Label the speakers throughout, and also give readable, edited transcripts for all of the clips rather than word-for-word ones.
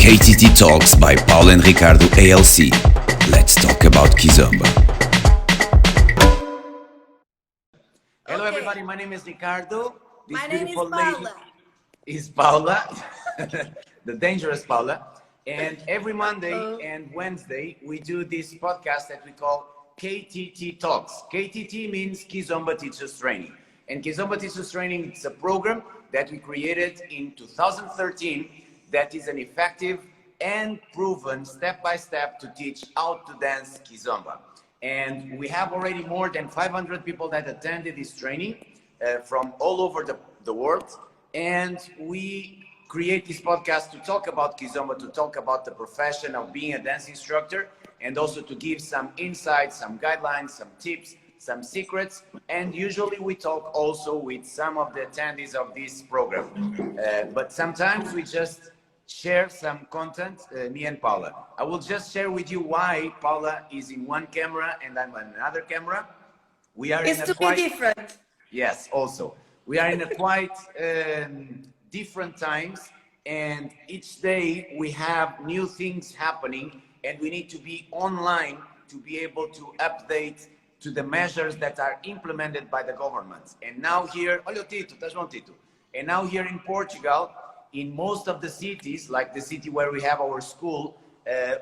Speaker 1: KTT Talks by Paula and Ricardo ALC. Let's talk about Kizomba.
Speaker 2: Hello everybody, my name is Ricardo. This
Speaker 3: My name is
Speaker 2: beautiful
Speaker 3: Paula.
Speaker 2: lady is Paula, the dangerous Paula. And every Monday and Wednesday, we do this podcast that we call KTT Talks. KTT means Kizomba Teachers Training. And Kizomba Teachers Training is a program that we created in 2013 that is an effective and proven step-by-step to teach how to dance Kizomba. And we have already more than 500 people that attended this training from all over the world. And we create this podcast to talk about Kizomba, to talk about the profession of being a dance instructor, and also to give some insights, some guidelines, some tips, some secrets. And usually we talk also with some of the attendees of this program. But sometimes we just share some content, me and Paula. I will just share with you why Paula is in one camera and I'm on another camera. We are
Speaker 3: It's
Speaker 2: in a
Speaker 3: to
Speaker 2: quite...
Speaker 3: be different.
Speaker 2: Yes, also. We are in a quite different times, and each day we have new things happening, and we need to be online to be able to update to the measures that are implemented by the government. And now here, olha o Tito, estás bom, Tito? And now here in Portugal, in most of the cities, like the city where we have our school,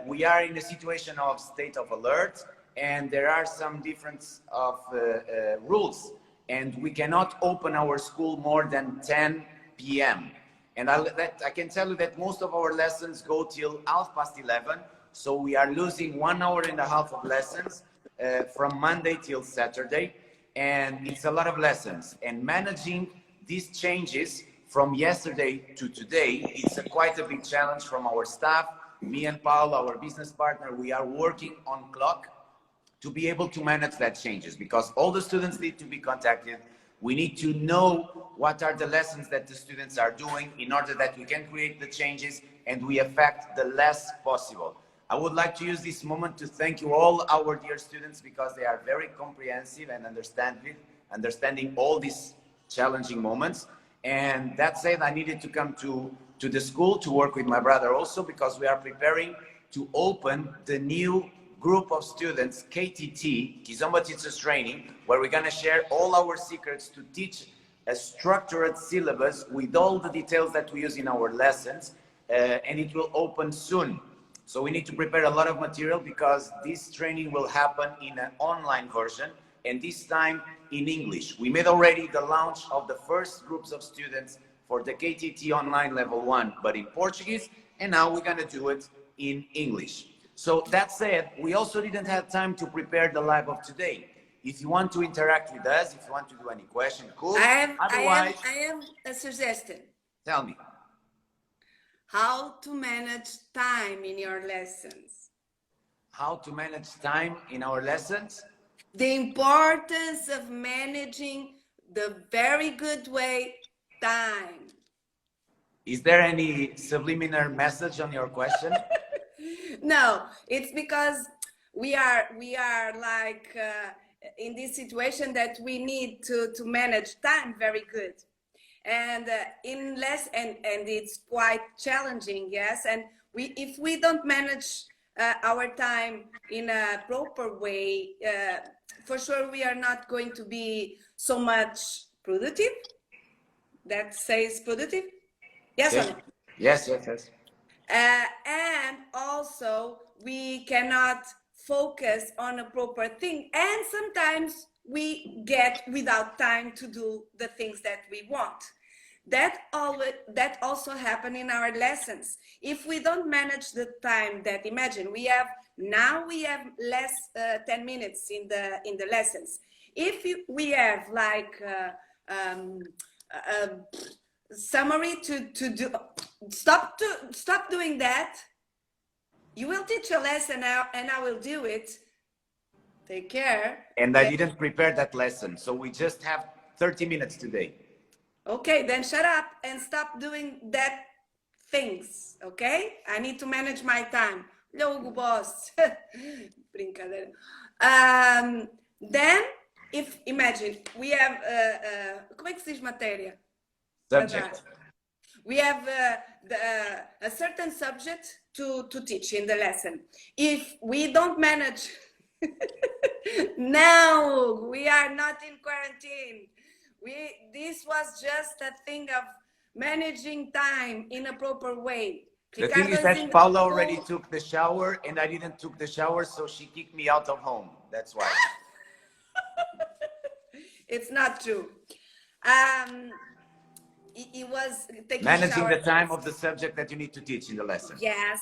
Speaker 2: we are in a situation of state of alert, and there are some difference of rules. And we cannot open our school more than 10 p.m. And I can tell you that most of our lessons go till 11:30. So we are losing 1 hour and a half of lessons from Monday till Saturday. And it's a lot of lessons. And managing these changes from yesterday to today, it's quite a big challenge from our staff. Me and Paul, our business partner, we are working on clock to be able to manage that changes, because all the students need to be contacted. We need to know what are the lessons that the students are doing in order that we can create the changes and we affect the less possible. I would like to use this moment to thank you all our dear students, because they are very comprehensive and understanding all these challenging moments. And that said, I needed to come to the school to work with my brother also, because we are preparing to open the new group of students, KTT, Kizomba Teachers Training, where we're going to share all our secrets to teach a structured syllabus with all the details that we use in our lessons, and it will open soon. So we need to prepare a lot of material, because this training will happen in an online version, and this time in English. We made already the launch of the first groups of students for the KTT Online Level 1, but in Portuguese, and now we're going to do it in English. So that said, we also didn't have time to prepare the live of today. If you want to interact with us, if you want to do any question, cool.
Speaker 3: I have a suggestion.
Speaker 2: Tell me.
Speaker 3: How to manage time in your lessons.
Speaker 2: How to manage time in our lessons?
Speaker 3: The importance of managing the very good way time.
Speaker 2: Is there any subliminal message on your question?
Speaker 3: No, it's because we are like in this situation that we need to manage time very good, and and it's quite challenging, yes. And if we don't manage our time in a proper way, for sure we are not going to be so much productive. That says productive, yes.
Speaker 2: Yes.
Speaker 3: Or no?
Speaker 2: Yes.
Speaker 3: And also we cannot focus on a proper thing, and sometimes we get without time to do the things that we want. That also happen in our lessons. If we don't manage the time, that imagine we have less 10 minutes in the lessons. If we have like summary to do, stop doing that. You will teach a lesson now, and I will do it. Take care.
Speaker 2: And I didn't prepare that lesson, so we just have 30 minutes today.
Speaker 3: Okay, then shut up and stop doing that things. Okay, I need to manage my time. Logo boss. Brincadeira. Then, imagine we have como é que se diz matéria?
Speaker 2: Subject.
Speaker 3: We have a certain subject to teach in the lesson. If we don't manage, no, we are not in quarantine. This was just a thing of managing time in a proper way.
Speaker 2: The thing is that Paula already took the shower and I didn't took the shower, so she kicked me out of home. That's why.
Speaker 3: It's not true. It was taking
Speaker 2: managing
Speaker 3: shower.
Speaker 2: The time of the subject that you need to teach in the lesson.
Speaker 3: Yes,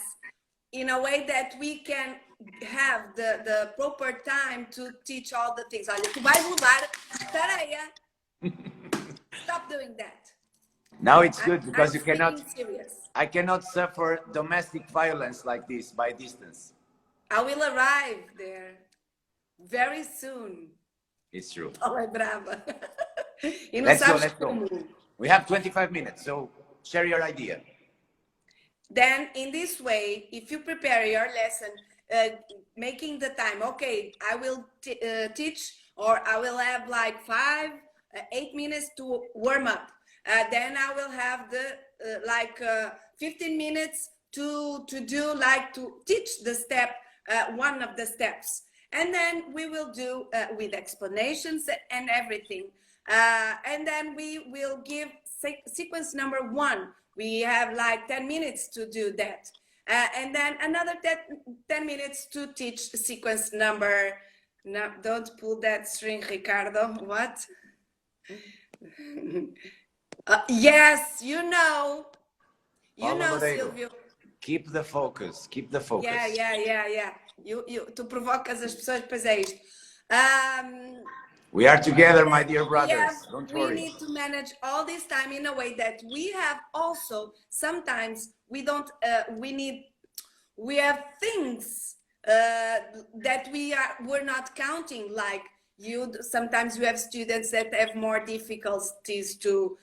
Speaker 3: in a way that we can have the proper time to teach all the things. Olha, tu vais levar tareia. Stop doing that.
Speaker 2: Now it's good because
Speaker 3: I'm
Speaker 2: you cannot.
Speaker 3: Serious.
Speaker 2: I cannot suffer domestic violence like this by distance.
Speaker 3: I will arrive there very soon.
Speaker 2: It's true.
Speaker 3: Oh, é brava. E não
Speaker 2: Let's go,
Speaker 3: sabes
Speaker 2: let's
Speaker 3: como.
Speaker 2: go. We have 25 minutes, so share your idea.
Speaker 3: Then in this way, if you prepare your lesson, making the time, okay, I will teach, or I will have like 8 minutes to warm up. Then I will have the 15 minutes to do, like, to teach the step, one of the steps. And then we will do with explanations and everything. And then we will give sequence number 1. We have like 10 minutes to do that. And then another 10 minutes to teach sequence number, no, don't pull that string, Ricardo. What? Yes, you know,
Speaker 2: Paula,
Speaker 3: Silvio.
Speaker 2: Keep the focus, keep the focus.
Speaker 3: Yeah. Tu provocas as pessoas, pois é isto.
Speaker 2: We are together, my dear brothers. Don't worry.
Speaker 3: We need to manage all this time in a way that we have also, sometimes we don't, we have things that we're not counting, like sometimes you have students that have more difficulties to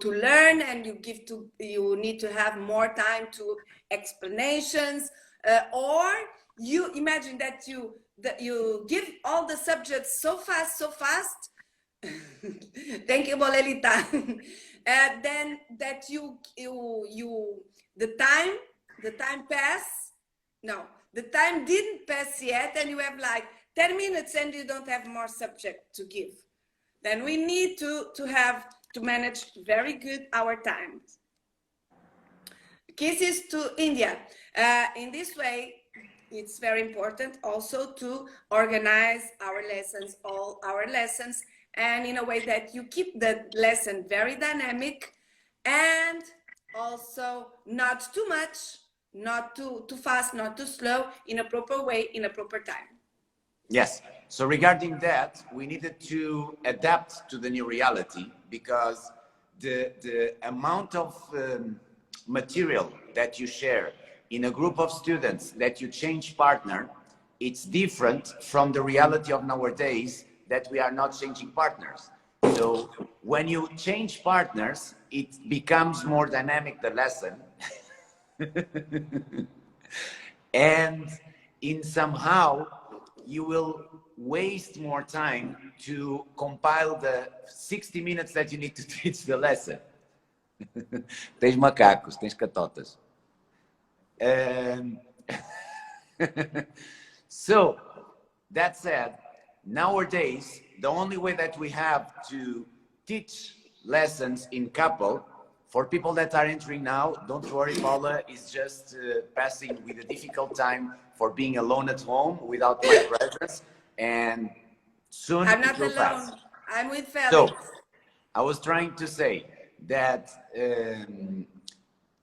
Speaker 3: learn, and you need to have more time to explanations, or you imagine that you give all the subjects so fast. Thank you, Bolelita. Then that the time the time didn't pass yet, and you have like 10 minutes and you don't have more subject to give. Then we need to manage very good our time. Kisses to India. In this way, it's very important also to organize all our lessons, and in a way that you keep the lesson very dynamic, and also not too much, not too fast, not too slow, in a proper way, in a proper time.
Speaker 2: Yes. So regarding that, we needed to adapt to the new reality, because the amount of material that you share in a group of students that you change partner, it's different from the reality of nowadays that we are not changing partners. So when you change partners, it becomes more dynamic, the lesson. And in somehow you will waste more time to compile the 60 minutes that you need to teach the lesson. Tens macacos, tens catotas. So that said, nowadays the only way that we have to teach lessons in couple, for people that are entering now, don't worry, Paula is just passing with a difficult time for being alone at home without my presence, and soon
Speaker 3: I'm not
Speaker 2: it will
Speaker 3: alone.
Speaker 2: pass.
Speaker 3: I'm with Felix.
Speaker 2: So I was trying to say that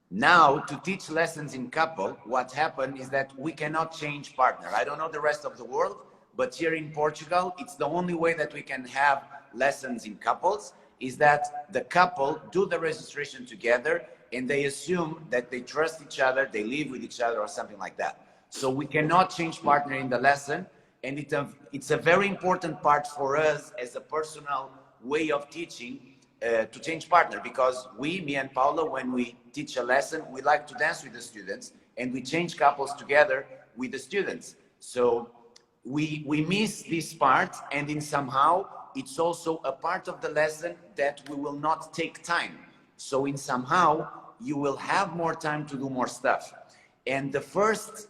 Speaker 2: now, to teach lessons in couple, what happened is that we cannot change partner. I don't know the rest of the world, but here in Portugal, it's the only way that we can have lessons in couples, is that the couple do the registration together and they assume that they trust each other, they live with each other or something like that. So we cannot change partner in the lesson, and it's a very important part for us as a personal way of teaching, to change partner, because me and Paula, when we teach a lesson, we like to dance with the students, and we change couples together with the students. So we miss this part, and in somehow it's also a part of the lesson that we will not take time. So in somehow you will have more time to do more stuff. And the first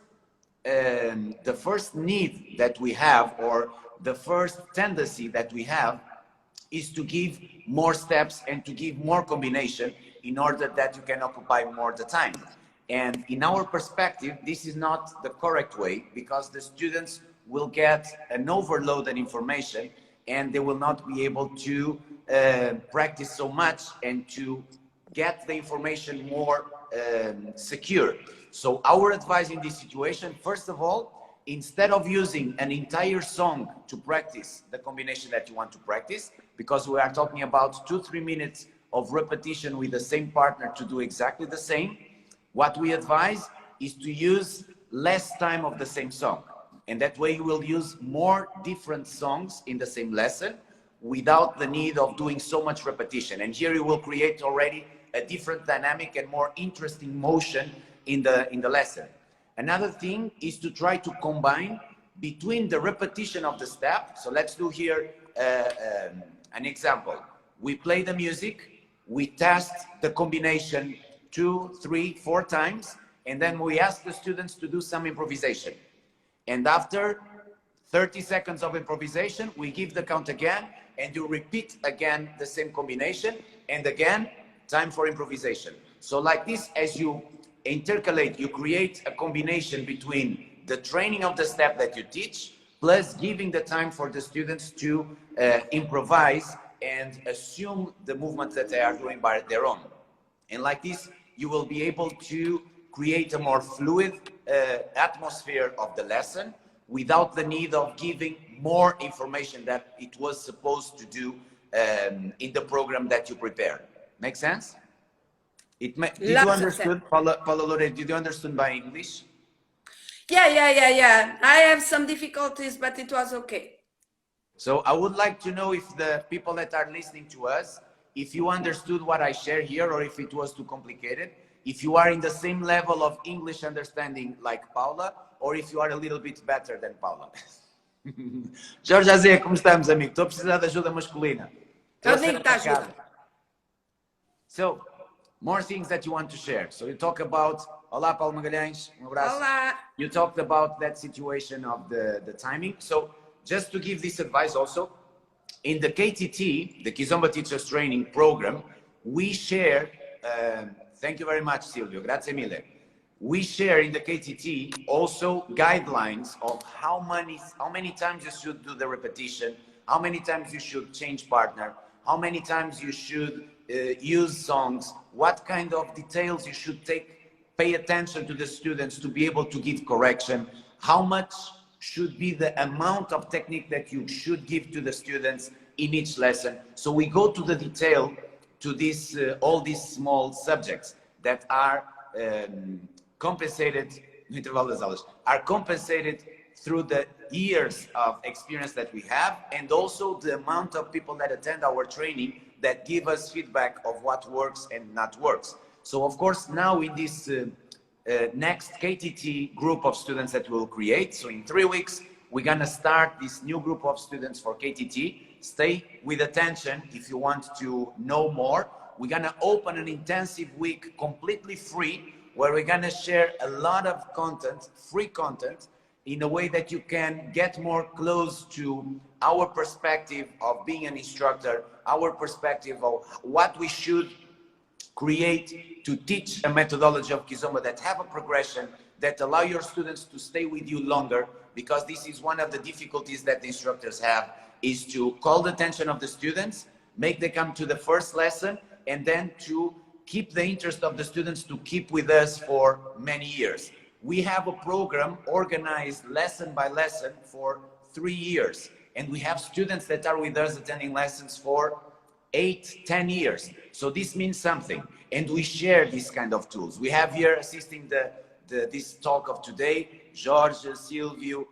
Speaker 2: need that we have, or the first tendency that we have, is to give more steps and to give more combination in order that you can occupy more the time. And in our perspective, this is not the correct way, because the students will get an overloaded information and they will not be able to practice so much and to get the information more secure. So our advice in this situation, first of all, instead of using an entire song to practice the combination that you want to practice, because we are talking about 2-3 minutes of repetition with the same partner to do exactly the same, what we advise is to use less time of the same song. And that way you will use more different songs in the same lesson without the need of doing so much repetition. And here you will create already a different dynamic and more interesting motion in the lesson. Another thing is to try to combine between the repetition of the step. So let's do here an example. We play the music, we test the combination 2, 3, 4 times, and then we ask the students to do some improvisation. And after 30 seconds of improvisation, we give the count again, and you repeat again the same combination, and again, time for improvisation. So like this, as you intercalate, you create a combination between the training of the step that you teach, plus giving the time for the students to improvise and assume the movements that they are doing by their own. And like this, you will be able to create a more fluid atmosphere of the lesson without the need of giving more information that it was supposed to do in the program that you prepare. Make sense? Did you understand, Paula Lore, did you understand by English?
Speaker 3: Yeah. I have some difficulties, but it was okay.
Speaker 2: So I would like to know if the people that are listening to us, if you understood what I share here, or if it was too complicated, if you are in the same level of English understanding like Paula, or if you are a little bit better than Paula. Jorge Azé, como estamos, amigo? Estou a precisar de ajuda masculina. So, more things that you want to share. So you talk about, olá, Paulo Magalhães, abraço.
Speaker 3: Olá.
Speaker 2: You talked about that situation of the timing. So just to give this advice also, in the KTT, the Kizomba Teachers Training Program, we share, thank you very much, Silvio, grazie mille. We share in the KTT also guidelines of how many times you should do the repetition, how many times you should change partner, how many times you should use songs, what kind of details you should pay attention to the students to be able to give correction, how much should be the amount of technique that you should give to the students in each lesson. So we go to the detail to this, all these small subjects that are compensated through the years of experience that we have, and also the amount of people that attend our training that give us feedback of what works and not works. So of course, now in this next KTT group of students that we'll create, so in 3 weeks, we're gonna start this new group of students for KTT. Stay with attention if you want to know more. We're gonna open an intensive week completely free, where we're gonna share a lot of content, free content, in a way that you can get more close to our perspective of being an instructor, our perspective of what we should create to teach a methodology of Kizomba that have a progression, that allow your students to stay with you longer, because this is one of the difficulties that the instructors have, is to call the attention of the students, make them come to the first lesson, and then to keep the interest of the students to keep with us for many years. We have a program organized lesson by lesson for 3 years, and we have students that are with us attending lessons for 8, 10 years. So this means something, and we share these kind of tools. We have here assisting this talk of today, Jorge, Silvio,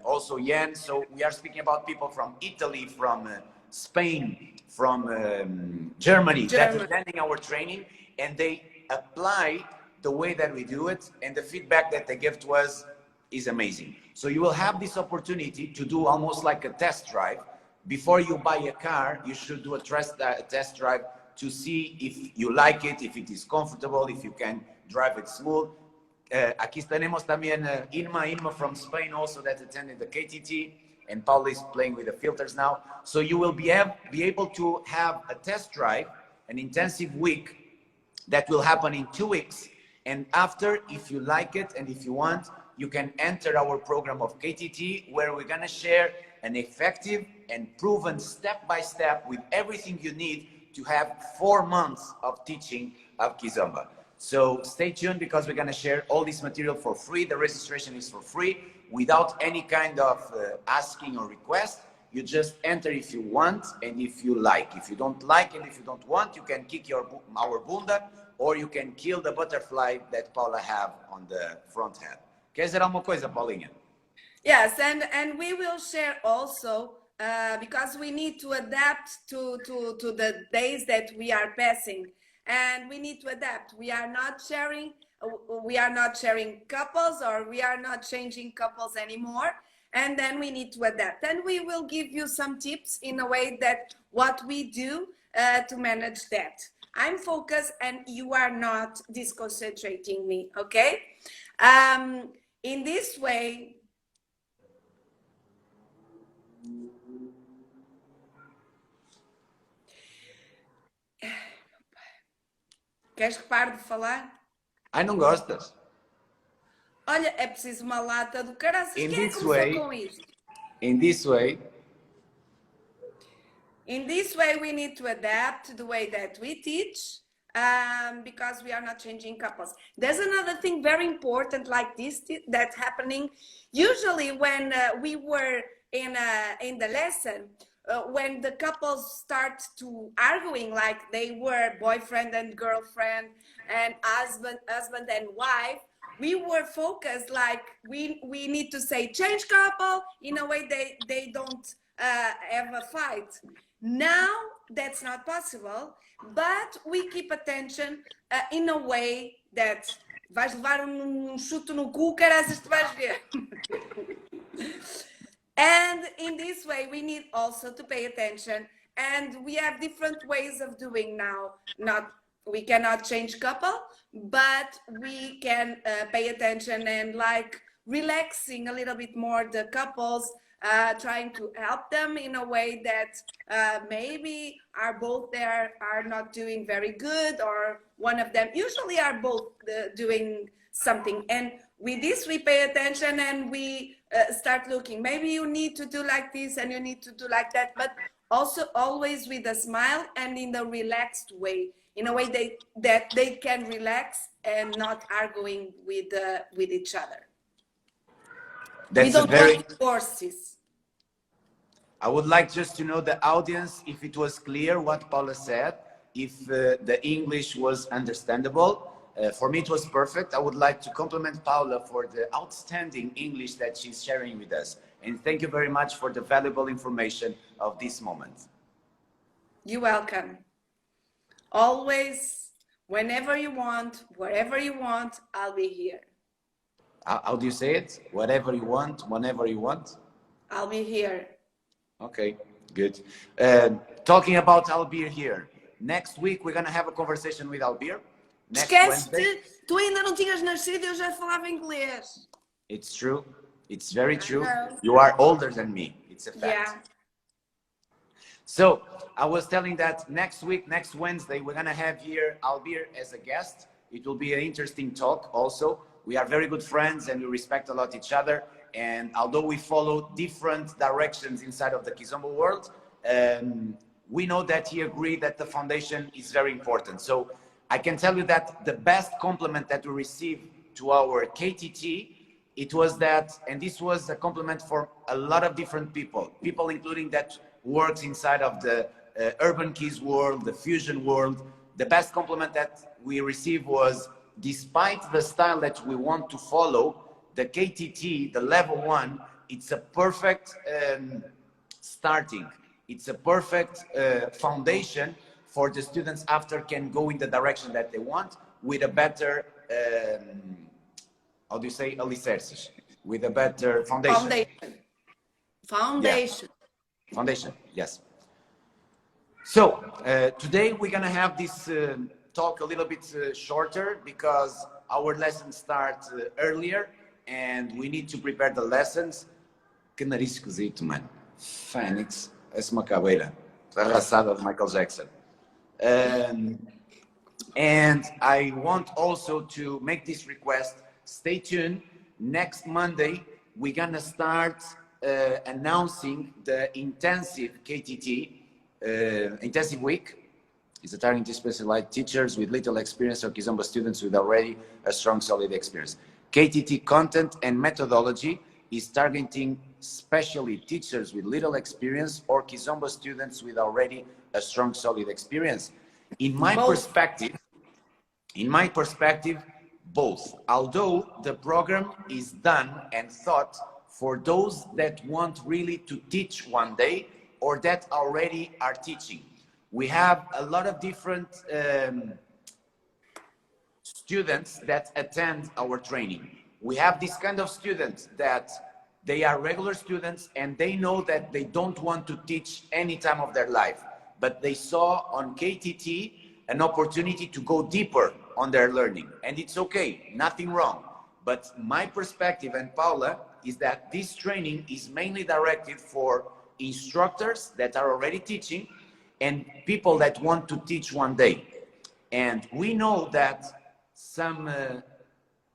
Speaker 2: also Yen. So we are speaking about people from Italy, from Spain, from Germany that are attending our training, and they apply the way that we do it, and the feedback that they give to us is amazing. So you will have this opportunity to do almost like a test drive. Before you buy a car, you should do a test drive to see if you like it, if it is comfortable, if you can drive it smooth. Aquí tenemos también Inma from Spain also that attended the KTT, and Paula is playing with the filters now. So you will be able to have a test drive, an intensive week that will happen in 2 weeks. And after, if you like it and if you want, you can enter our program of KTT, where we're gonna share an effective and proven step-by-step with everything you need to have 4 months of teaching of Kizomba. So stay tuned, because we're gonna share all this material for free. The registration is for free, without any kind of asking or request. You just enter if you want and if you like. If you don't like and if you don't want, you can kick our bunda, or you can kill the butterfly that Paula have on the front head. Quer dizer alguma coisa, Paulinha?
Speaker 3: Yes, and we will share also, because we need to adapt to the days that we are passing, and we need to adapt. We are not sharing couples, or we are not changing couples anymore, and then we need to adapt. And we will give you some tips in a way that what we do to manage that. I'm focused and you are not disconcentrating me, okay? In this way, queres que pare de falar?
Speaker 2: Ai, não gostas?
Speaker 3: Olha, é preciso uma lata do caraças.
Speaker 2: In
Speaker 3: Quem é que
Speaker 2: this
Speaker 3: começou
Speaker 2: way,
Speaker 3: com isto?
Speaker 2: in this way,
Speaker 3: we need to adapt the way that we teach, because we are not changing couples. There's another thing very important like this that's happening. Usually when we were in the lesson, when the couples start to arguing like they were boyfriend and girlfriend and husband and wife, we were focused like we need to say change couple in a way they don't have a fight. Now that's not possible, but we keep attention in a way that vais levar chute no cu, caraças, tu vais ver. And in this way, we need also to pay attention, and we have different ways of doing now. We cannot change couple, but we can pay attention and like relaxing a little bit more the couples, trying to help them in a way that maybe are both there are not doing very good, or one of them usually are both doing something. And with this, we pay attention and we start looking. Maybe you need to do like this and you need to do like that, but also always with a smile and in a relaxed way, in a way that they can relax and not arguing with each other.
Speaker 2: That's
Speaker 3: we don't want forces.
Speaker 2: I would like just to know the audience if it was clear what Paula said, if the English was understandable. For me, it was perfect. I would like to compliment Paula for the outstanding English that she's sharing with us. And thank you very much for the valuable information of this moment.
Speaker 3: You're welcome. Always, whenever you want, wherever you want, I'll be here.
Speaker 2: How do you say it? Whatever you want, whenever you want?
Speaker 3: I'll be here.
Speaker 2: Okay, good. Talking about Albir here. Next week, we're going to have a conversation with Albir.
Speaker 3: Esquece-te, tu ainda não tinhas nascido, eu já falava inglês.
Speaker 2: It's true. It's very true. You are older than me. It's a fact.
Speaker 3: Yeah.
Speaker 2: So I was telling that next week, next Wednesday, we're going to have here Albir as a guest. It will be an interesting talk also. We are very good friends and we respect a lot each other. And although we follow different directions inside of the Kizomba world, we know that he agreed that the foundation is very important. So I can tell you that the best compliment that we received to our KTT, it was that, and this was a compliment for a lot of different people including that works inside of the urban keys world, the fusion world. The best compliment that we received was, despite the style that we want to follow, the KTT, the level 1, it's a perfect starting. It's a perfect foundation for the students after can go in the direction that they want with a better, how do you say, alicerces, with a better foundation.
Speaker 3: Foundation.
Speaker 2: Yeah. Foundation, yes. So today we're gonna have this talk a little bit shorter because our lessons start earlier and we need to prepare the lessons. Que nariz esquisito, mano. Fênix, essa uma caveira. Arrasada de Michael Jackson. And I want also to make this request. Stay tuned. Next Monday, we're gonna start announcing the intensive KTT, intensive week. It's a targeting specialized teachers with little experience or Kizomba students with already a strong, solid experience. KTT content and methodology is targeting especially teachers with little experience or Kizomba students with already a strong, solid experience. In my perspective, both. Although the program is done and thought for those that want really to teach one day or that already are teaching. We have a lot of different students that attend our training. We have this kind of students that they are regular students and they know that they don't want to teach any time of their life, but they saw on KTT an opportunity to go deeper on their learning. And it's okay, nothing wrong. But my perspective, and Paula, is that this training is mainly directed for instructors that are already teaching and people that want to teach one day. And we know that some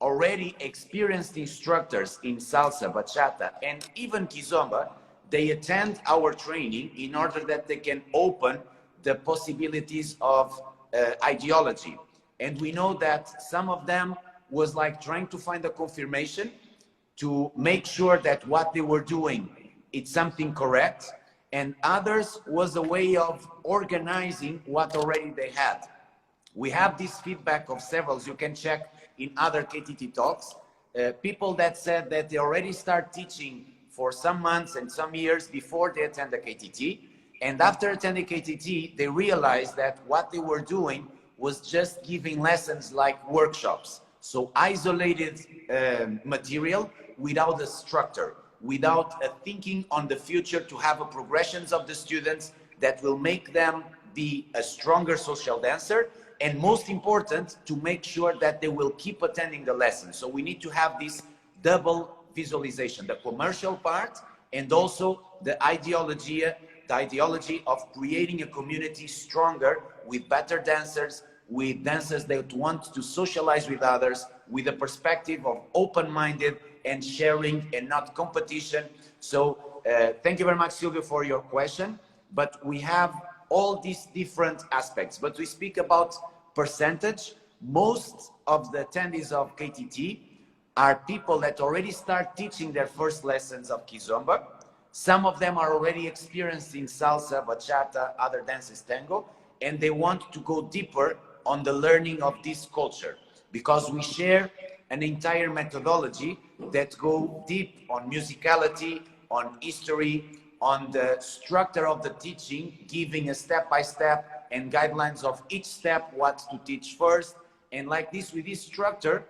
Speaker 2: already experienced instructors in salsa, bachata, and even kizomba, they attend our training in order that they can open the possibilities of ideology. And we know that some of them was like trying to find a confirmation to make sure that what they were doing, it's something correct. And others was a way of organizing what already they had. We have this feedback of several, you can check in other KTT talks, people that said that they already start teaching for some months and some years before they attend the KTT. And after attending KTT, they realized that what they were doing was just giving lessons like workshops. So isolated material without a structure, without a thinking on the future to have a progressions of the students that will make them be a stronger social dancer. And most important, to make sure that they will keep attending the lessons. So we need to have this double visualization, the commercial part and also the ideology of creating a community stronger with better dancers, with dancers that want to socialize with others, with a perspective of open-minded and sharing and not competition. So thank you very much, Silvio, for your question. But we have all these different aspects. But we speak about percentage. Most of the attendees of KTT are people that already start teaching their first lessons of Kizomba. Some of them are already experienced in salsa, bachata, other dances, tango, and they want to go deeper on the learning of this culture because we share an entire methodology that go deep on musicality, on history, on the structure of the teaching, giving a step-by-step and guidelines of each step, what to teach first. And like this, with this structure,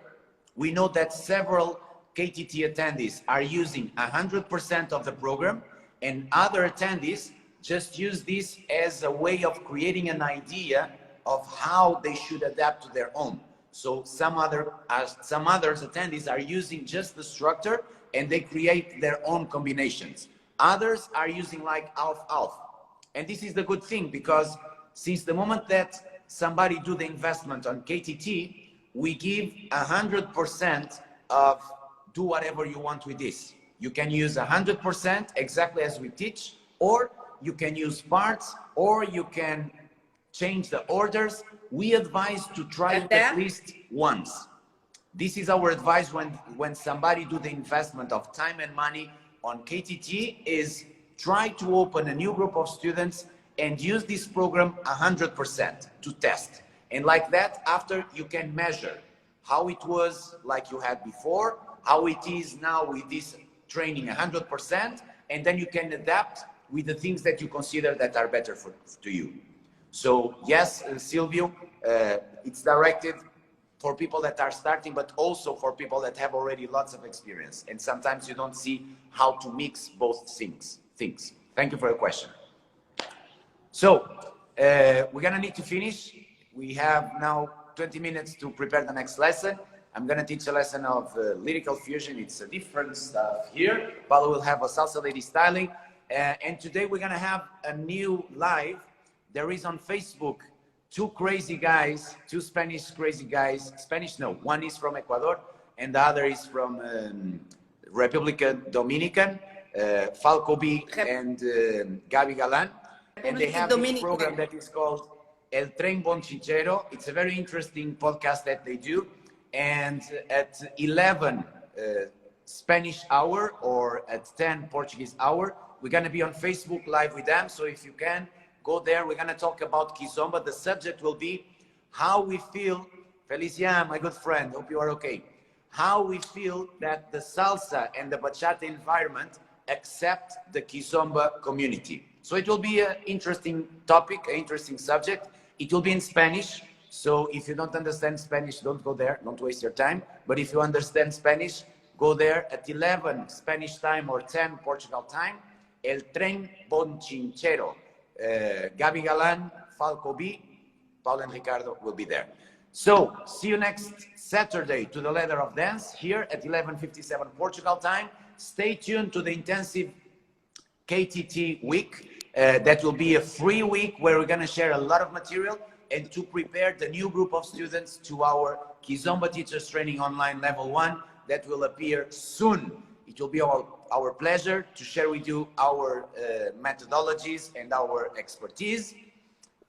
Speaker 2: we know that several KTT attendees are using 100% of the program, and other attendees just use this as a way of creating an idea of how they should adapt to their own. So some others attendees are using just the structure and they create their own combinations. Others are using like half-half. And this is the good thing because since the moment that somebody do the investment on KTT, we give 100% of do whatever you want with this. You can use 100% exactly as we teach, or you can use parts, or you can change the orders. We advise to try it at least once. This is our advice when somebody do the investment of time and money on KTT is try to open a new group of students and use this program 100% to test. And like that, after you can measure how it was like you had before, how it is now with this training 100%, and then you can adapt with the things that you consider that are better to you. So yes, Silvio, it's directed for people that are starting, but also for people that have already lots of experience. And sometimes you don't see how to mix both things. Thank you for your question. So We're gonna need to finish. We have now 20 minutes to prepare the next lesson. I'm gonna teach a lesson of lyrical fusion. It's a different stuff here. Paula will have a salsa lady styling. And today we're gonna have a new live. There is on Facebook two crazy guys, two Spanish crazy guys. Spanish, no, one is from Ecuador and the other is from Republican Dominican, Falco B and Gabi Galan. And they have this program that is called El Tren Bonchinchero. It's a very interesting podcast that they do. And at 11 Spanish hour or at 10 Portuguese hour, we're going to be on Facebook Live with them. So if you can, go there. We're going to talk about Kizomba. The subject will be how we feel. Felicia, my good friend, hope you are okay. How we feel that the salsa and the bachata environment accept the Kizomba community. So it will be an interesting topic, an interesting subject. It will be in Spanish. So if you don't understand Spanish, don't go there. Don't waste your time. But if you understand Spanish, go there at 11 Spanish time or 10 Portugal time. El Tren Bonchinchero. Gabi Galan, Falco B, Paula and Ricardo will be there. So see you next Saturday to the Leather of Dance here at 11:57 Portugal time. Stay tuned to the intensive KTT week. That will be a free week where we're going to share a lot of material and to prepare the new group of students to our Kizomba Teachers Training Online Level 1 that will appear soon. It will be our pleasure to share with you our methodologies and our expertise.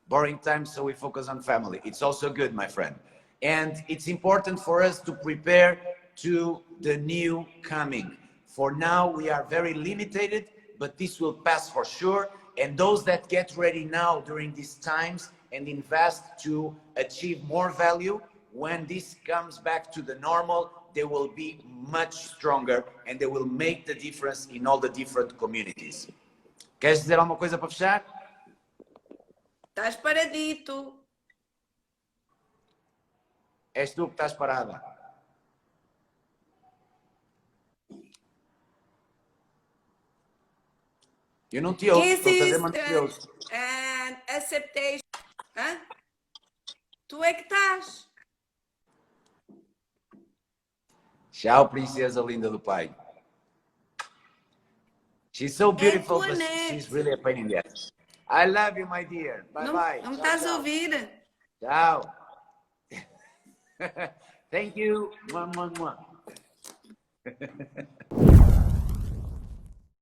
Speaker 2: Boring times, so we focus on family. It's also good, my friend. And it's important for us to prepare to the new coming. For now, we are very limited, but this will pass for sure. And those that get ready now during these times and invest to achieve more value, when this comes back to the normal, they will be much stronger and they will make the difference in all the different communities. Queres dizer alguma coisa para fechar?
Speaker 3: Estás paradito.
Speaker 2: És tu que estás parada. Eu não te ouço, estou a fazer mantios.
Speaker 3: And acceptation. Hã? Tu é que estás.
Speaker 2: Tchau, princesa linda do pai. She's so beautiful, but she's really a pain in the ass. I love you, my dear. Bye-bye.
Speaker 3: Não estás a ouvir?
Speaker 2: Tchau. Thank you. Mwah, mwah, mwah.